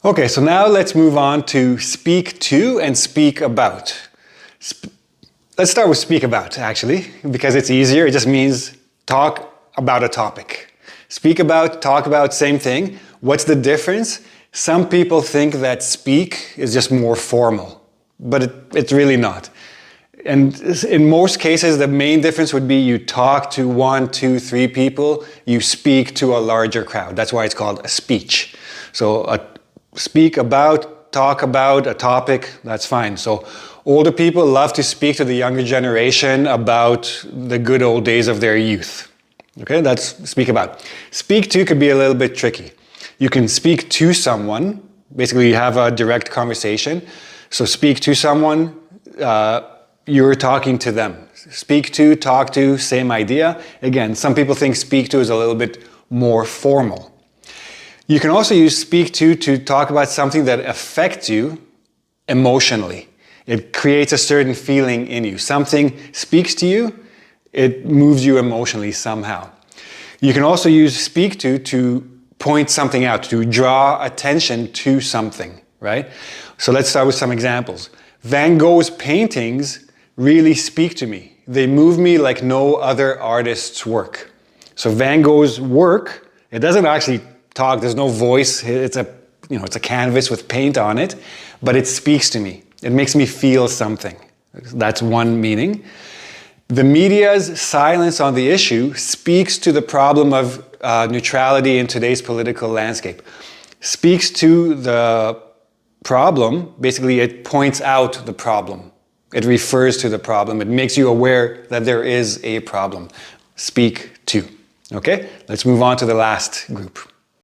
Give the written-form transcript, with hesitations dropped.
Okay, so now let's move on to speak to and speak about. Let's start with speak about, actually, because it's easier. It just means talk about a topic. Speak about, talk about, same thing. What's the difference? Some people think that speak is just more formal, but it's really not. And in most cases, the main difference would be you talk to 1, 2, 3 people, you speak to a larger crowd. That's why it's called a speech. So speak about, talk about a topic, that's fine. So older people love to speak to the younger generation about the good old days of their youth. Okay, that's speak about. Speak to could be a little bit tricky. You can speak to someone, basically you have a direct conversation. So speak to someone, you're talking to them. Speak to, talk to, same idea. Again, some people think speak to is a little bit more formal. You can also use speak to talk about something that affects you emotionally. It creates a certain feeling in you. Something speaks to you, it moves you emotionally somehow. You can also use speak to point something out, to draw attention to something, right? So let's start with some examples. Van Gogh's paintings really speak to me. They move me like no other artist's work. So Van Gogh's work, it doesn't actually talk, there's no voice, it's a canvas with paint on it, but it speaks to me. It makes me feel something. That's one meaning. The media's silence on the issue speaks to the problem of neutrality in today's political landscape. Speaks to the problem, basically it points out the problem. It refers to the problem. It makes you aware that there is a problem. Speak to. Okay, let's move on to the last group.